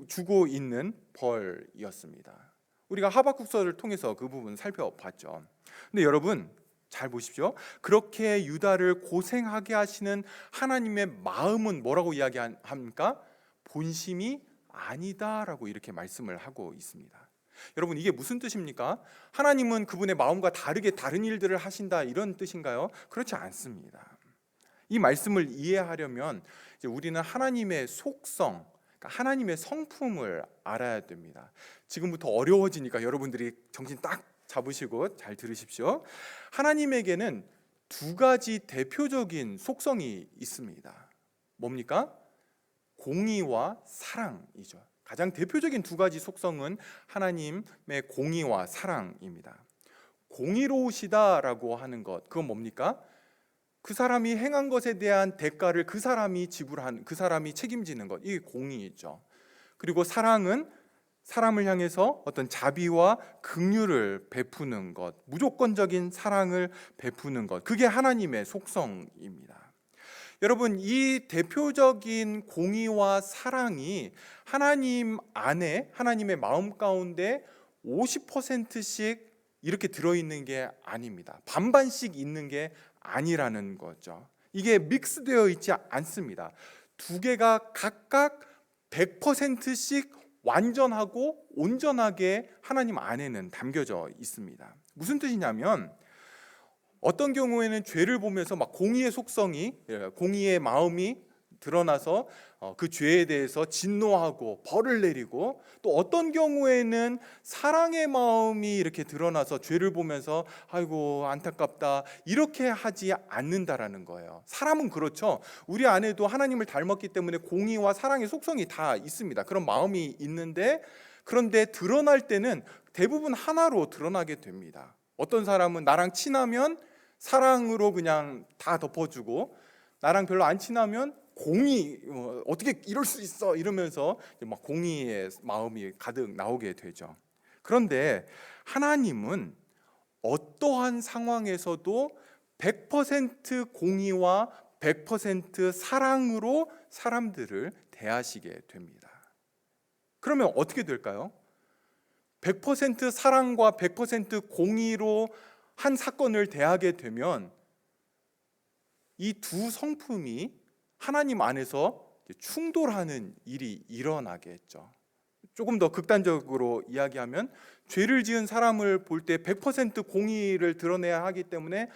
주고 있는 벌이었습니다. 우리가 하박국서를 통해서 그 부분 살펴봤죠. 근데 여러분 잘 보십시오. 그렇게 유다를 고생하게 하시는 하나님의 마음은 뭐라고 이야기합니까? 본심이 아니다라고 이렇게 말씀을 하고 있습니다. 여러분 이게 무슨 뜻입니까? 하나님은 그분의 마음과 다르게 다른 일들을 하신다 이런 뜻인가요? 그렇지 않습니다. 이 말씀을 이해하려면 이제 우리는 하나님의 속성, 하나님의 성품을 알아야 됩니다. 지금부터 어려워지니까 여러분들이 정신 딱 잡으시고 잘 들으십시오. 하나님에게는 두 가지 대표적인 속성이 있습니다. 뭡니까? 공의와 사랑이죠. 가장 대표적인 두 가지 속성은 하나님의 공의와 사랑입니다. 공의로우시다라고 하는 것, 그건 뭡니까? 그 사람이 행한 것에 대한 대가를 그 사람이 지불한, 그 사람이 책임지는 것, 이게 공의이죠. 그리고 사랑은 사람을 향해서 어떤 자비와 긍휼을 베푸는 것, 무조건적인 사랑을 베푸는 것, 그게 하나님의 속성입니다. 여러분 이 대표적인 공의와 사랑이 하나님 안에, 하나님의 마음 가운데 50%씩 이렇게 들어있는 게 아닙니다. 반반씩 있는 게 아니라는 거죠. 이게 믹스되어 있지 않습니다. 두 개가 각각 100%씩 완전하고 온전하게 하나님 안에는 담겨져 있습니다. 무슨 뜻이냐면 어떤 경우에는 죄를 보면서 막 공의의 속성이, 공의의 마음이 드러나서 그 죄에 대해서 진노하고 벌을 내리고, 또 어떤 경우에는 사랑의 마음이 이렇게 드러나서 죄를 보면서 아이고 안타깝다 이렇게 하지 않는다라는 거예요. 사람은 그렇죠. 우리 안에도 하나님을 닮았기 때문에 공의와 사랑의 속성이 다 있습니다. 그런 마음이 있는데, 그런데 드러날 때는 대부분 하나로 드러나게 됩니다. 어떤 사람은 나랑 친하면 사랑으로 그냥 다 덮어주고, 나랑 별로 안 친하면 공의, 어떻게 이럴 수 있어 이러면서 막 공의의 마음이 가득 나오게 되죠. 그런데 하나님은 어떠한 상황에서도 100% 공의와 100% 사랑으로 사람들을 대하시게 됩니다. 그러면 어떻게 될까요? 100% 사랑과 100% 공의로 한 사건을 대하게 되면 이 두 성품이 하나님 안에서 충돌하는 일이 일어나겠죠. 조금 더 극단적으로 이야기하면 죄를 지은 사람을 볼 때 100% 공의를 드러내야 하기 때문에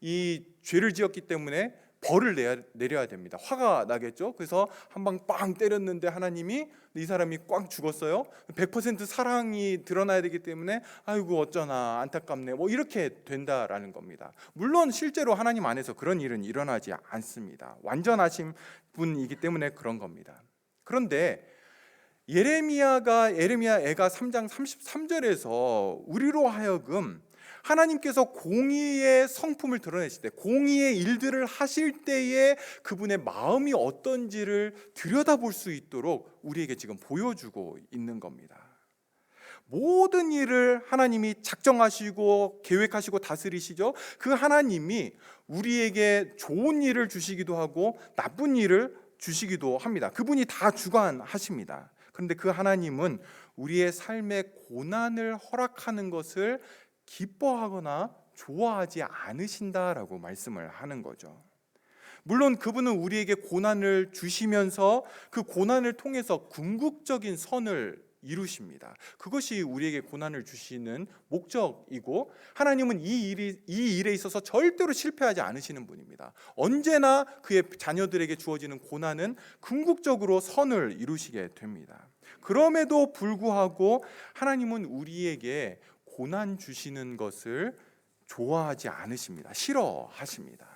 이 죄를 지었기 때문에 벌을 내려야 됩니다. 화가 나겠죠. 그래서 한 방 빵 때렸는데 하나님이 이 사람이 꽉 죽었어요. 100% 사랑이 드러나야 되기 때문에 아이고 어쩌나 안타깝네 뭐 이렇게 된다라는 겁니다. 물론 실제로 하나님 안에서 그런 일은 일어나지 않습니다. 완전하신 분이기 때문에 그런 겁니다. 그런데 예레미야 애가 3장 33절에서 우리로 하여금 하나님께서 공의의 성품을 드러내실 때, 공의의 일들을 하실 때에 그분의 마음이 어떤지를 들여다볼 수 있도록 우리에게 지금 보여주고 있는 겁니다. 모든 일을 하나님이 작정하시고 계획하시고 다스리시죠. 그 하나님이 우리에게 좋은 일을 주시기도 하고 나쁜 일을 주시기도 합니다. 그분이 다 주관하십니다. 그런데 그 하나님은 우리의 삶에 고난을 허락하는 것을 기뻐하거나 좋아하지 않으신다라고 말씀을 하는 거죠. 물론 그분은 우리에게 고난을 주시면서 그 고난을 통해서 궁극적인 선을 이루십니다. 그것이 우리에게 고난을 주시는 목적이고, 하나님은 이 일에 있어서 절대로 실패하지 않으시는 분입니다. 언제나 그의 자녀들에게 주어지는 고난은 궁극적으로 선을 이루시게 됩니다. 그럼에도 불구하고 하나님은 우리에게 고난 주시는 것을 좋아하지 않으십니다. 싫어하십니다.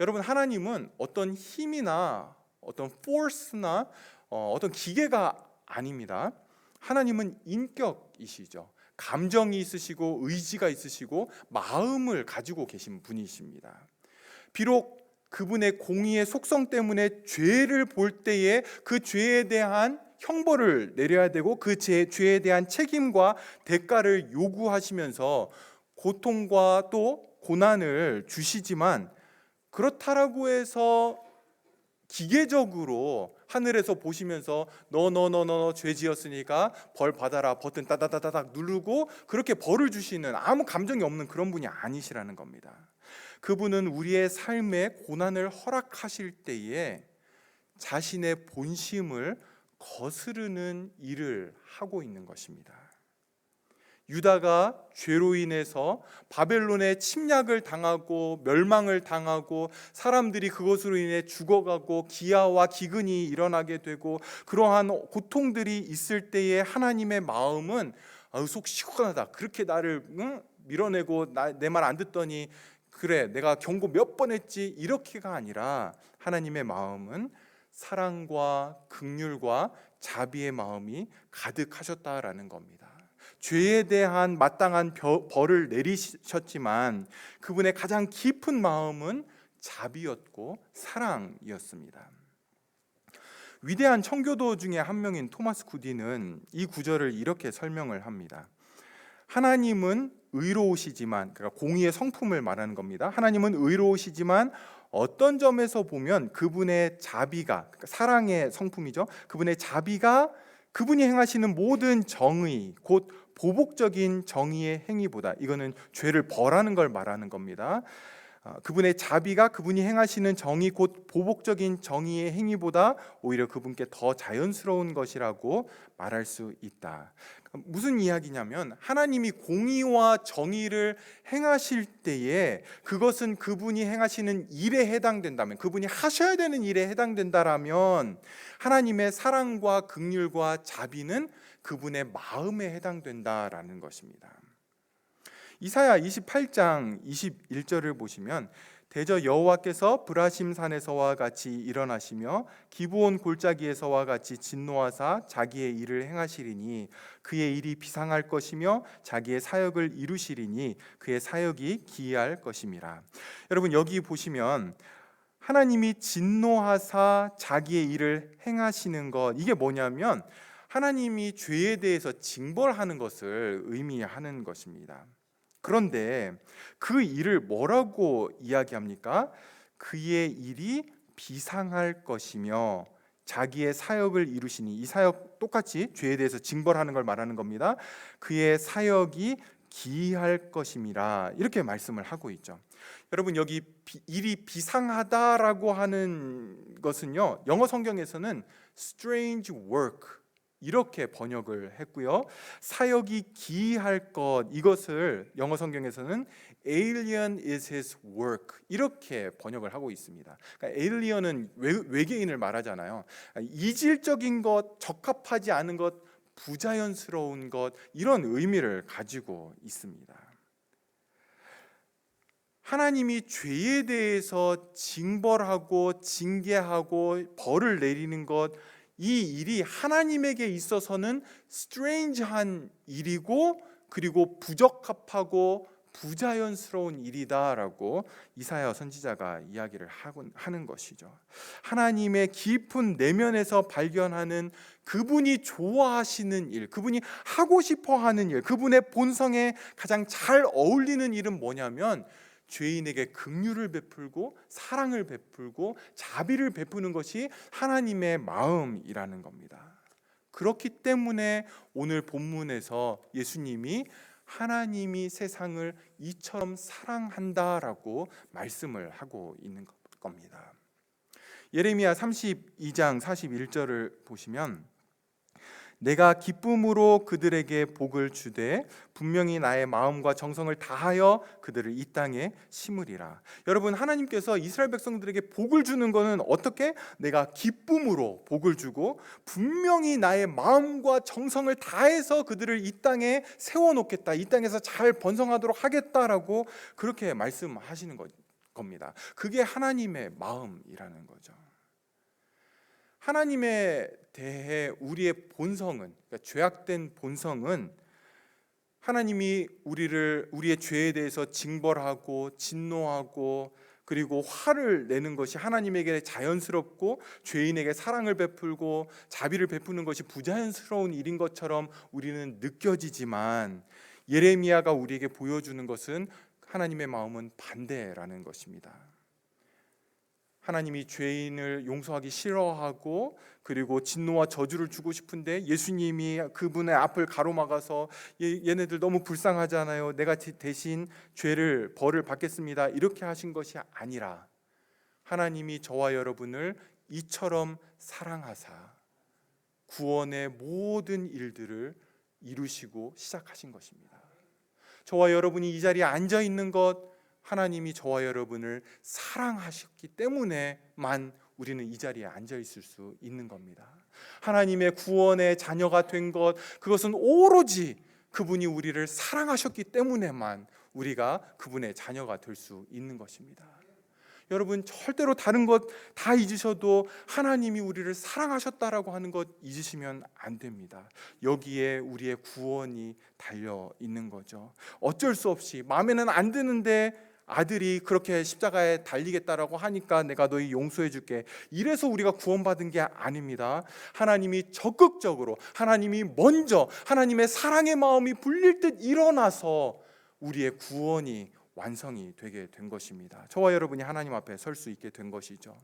여러분 하나님은 어떤 힘이나 어떤 force나 어떤 기계가 아닙니다. 하나님은 인격이시죠. 감정이 있으시고 의지가 있으시고 마음을 가지고 계신 분이십니다. 비록 그분의 공의의 속성 때문에 죄를 볼 때에 그 죄에 대한 형벌을 내려야 되고 그 죄에 대한 책임과 대가를 요구하시면서 고통과 또 고난을 주시지만, 그렇다라고 해서 기계적으로 하늘에서 보시면서 너 죄 지었으니까 벌 받아라 버튼 따다다다닥 누르고 그렇게 벌을 주시는 아무 감정이 없는 그런 분이 아니시라는 겁니다. 그분은 우리의 삶에 고난을 허락하실 때에 자신의 본심을 거스르는 일을 하고 있는 것입니다. 유다가 죄로 인해서 바벨론의 침략을 당하고 멸망을 당하고 사람들이 그것으로 인해 죽어가고 기아와 기근이 일어나게 되고 그러한 고통들이 있을 때에 하나님의 마음은 속 시원하다. 그렇게 나를 밀어내고 내 말 안 듣더니 그래 내가 경고 몇 번 했지 이렇게가 아니라 하나님의 마음은 사랑과 긍휼과 자비의 마음이 가득하셨다라는 겁니다. 죄에 대한 마땅한 벌을 내리셨지만 그분의 가장 깊은 마음은 자비였고 사랑이었습니다. 위대한 청교도 중에 한 명인 토마스 구디는 이 구절을 이렇게 설명을 합니다. 하나님은 의로우시지만, 그러니까 공의의 성품을 말하는 겁니다. 하나님은 의로우시지만 어떤 점에서 보면 그분의 자비가, 그러니까 사랑의 성품이죠. 그분의 자비가 그분이 행하시는 모든 정의, 곧 보복적인 정의의 행위보다, 이거는 죄를 벌하는 걸 말하는 겁니다. 그분의 자비가 그분이 행하시는 정의, 곧 보복적인 정의의 행위보다 오히려 그분께 더 자연스러운 것이라고 말할 수 있다. 무슨 이야기냐면 하나님이 공의와 정의를 행하실 때에 그것은 그분이 행하시는 일에 해당된다면, 그분이 하셔야 되는 일에 해당된다라면 하나님의 사랑과 긍휼과 자비는 그분의 마음에 해당된다라는 것입니다. 이사야 28장 21절을 보시면 대저 여호와께서 브라심 산에서와 같이 일어나시며 기브온 골짜기에서와 같이 진노하사 자기의 일을 행하시리니 그의 일이 비상할 것이며 자기의 사역을 이루시리니 그의 사역이 기이할 것임이라. 여러분 여기 보시면 하나님이 진노하사 자기의 일을 행하시는 것, 이게 뭐냐면 하나님이 죄에 대해서 징벌하는 것을 의미하는 것입니다. 그런데 그 일을 뭐라고 이야기합니까? 그의 일이 비상할 것이며 자기의 사역을 이루시니, 이 사역 똑같이 죄에 대해서 징벌하는 걸 말하는 겁니다. 그의 사역이 기이할 것임이라, 이렇게 말씀을 하고 있죠. 여러분 여기 일이 비상하다라고 하는 것은요, 영어 성경에서는 strange work 이렇게 번역을 했고요. 사역이 기이할 것, 이것을 영어 성경에서는 alien is his work 이렇게 번역을 하고 있습니다. 그러니까 alien은 외계인을 말하잖아요. 이질적인 것, 적합하지 않은 것, 부자연스러운 것, 이런 의미를 가지고 있습니다. 하나님이 죄에 대해서 징벌하고 징계하고 벌을 내리는 것, 이 일이 하나님에게 있어서는 스트레인지한 일이고 그리고 부적합하고 부자연스러운 일이다라고 이사야 선지자가 이야기를 하는 것이죠. 하나님의 깊은 내면에서 발견하는 그분이 좋아하시는 일, 그분이 하고 싶어하는 일, 그분의 본성에 가장 잘 어울리는 일은 뭐냐면 죄인에게 긍휼을 베풀고 사랑을 베풀고 자비를 베푸는 것이 하나님의 마음이라는 겁니다. 그렇기 때문에 오늘 본문에서 예수님이 하나님이 세상을 이처럼 사랑한다라고 말씀을 하고 있는 겁니다. 예레미야 32장 41절을 보시면 내가 기쁨으로 그들에게 복을 주되 분명히 나의 마음과 정성을 다하여 그들을 이 땅에 심으리라. 여러분 하나님께서 이스라엘 백성들에게 복을 주는 것은 어떻게? 내가 기쁨으로 복을 주고 분명히 나의 마음과 정성을 다해서 그들을 이 땅에 세워놓겠다, 이 땅에서 잘 번성하도록 하겠다라고 그렇게 말씀하시는 겁니다. 그게 하나님의 마음이라는 거죠. 하나님에 대해 우리의 본성은, 그러니까 죄악된 본성은 하나님이 우리의 죄에 대해서 징벌하고 진노하고 그리고 화를 내는 것이 하나님에게 자연스럽고 죄인에게 사랑을 베풀고 자비를 베푸는 것이 부자연스러운 일인 것처럼 우리는 느껴지지만 예레미야가 우리에게 보여주는 것은 하나님의 마음은 반대라는 것입니다. 하나님이 죄인을 용서하기 싫어하고 그리고 진노와 저주를 주고 싶은데 예수님이 그분의 앞을 가로막아서 얘네들 너무 불쌍하잖아요. 내가 대신 벌을 받겠습니다. 이렇게 하신 것이 아니라 하나님이 저와 여러분을 이처럼 사랑하사 구원의 모든 일들을 이루시고 시작하신 것입니다. 저와 여러분이 이 자리에 앉아 있는 것, 하나님이 저와 여러분을 사랑하셨기 때문에만 우리는 이 자리에 앉아 있을 수 있는 겁니다. 하나님의 구원의 자녀가 된 것, 그것은 오로지 그분이 우리를 사랑하셨기 때문에만 우리가 그분의 자녀가 될 수 있는 것입니다. 여러분, 절대로 다른 것 다 잊으셔도 하나님이 우리를 사랑하셨다라고 하는 것 잊으시면 안 됩니다. 여기에 우리의 구원이 달려 있는 거죠. 어쩔 수 없이 마음에는 안 드는데 아들이 그렇게 십자가에 달리겠다라고 하니까 내가 너희 용서해 줄게, 이래서 우리가 구원받은 게 아닙니다. 하나님이 적극적으로, 하나님이 먼저 하나님의 사랑의 마음이 불릴 듯 일어나서 우리의 구원이 완성이 되게 된 것입니다. 저와 여러분이 하나님 앞에 설 수 있게 된 것이죠.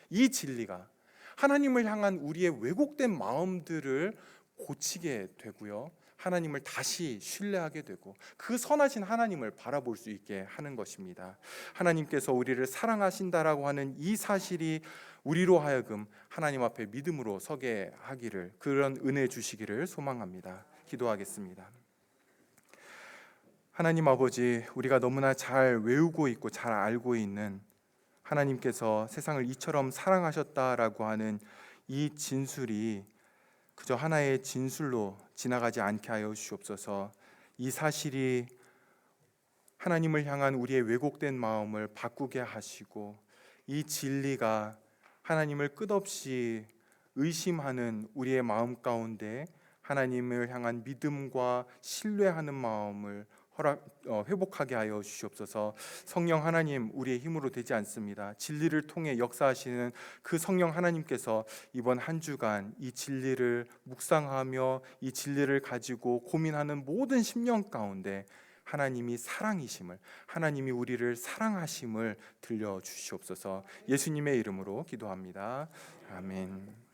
이 진리가 하나님을 향한 우리의 왜곡된 마음들을 고치게 되고요, 하나님을 다시 신뢰하게 되고 그 선하신 하나님을 바라볼 수 있게 하는 것입니다. 하나님께서 우리를 사랑하신다라고 하는 이 사실이 우리로 하여금 하나님 앞에 믿음으로 서게 하기를, 그런 은혜 주시기를 소망합니다. 기도하겠습니다. 하나님 아버지, 우리가 너무나 잘 외우고 있고 잘 알고 있는 하나님께서 세상을 이처럼 사랑하셨다라고 하는 이 진술이 그저 하나의 진술로 지나가지 않게 하여 주시옵소서. 이 사실이 하나님을 향한 우리의 왜곡된 마음을 바꾸게 하시고, 이 진리가 하나님을 끝없이 의심하는 우리의 마음 가운데 하나님을 향한 믿음과 신뢰하는 마음을 회복하게 하여 주시옵소서. 성령 하나님, 우리의 힘으로 되지 않습니다. 진리를 통해 역사하시는 그 성령 하나님께서 이번 한 주간 이 진리를 묵상하며 이 진리를 가지고 고민하는 모든 심령 가운데 하나님이 사랑이심을, 하나님이 우리를 사랑하심을 들려주시옵소서. 예수님의 이름으로 기도합니다. 아멘.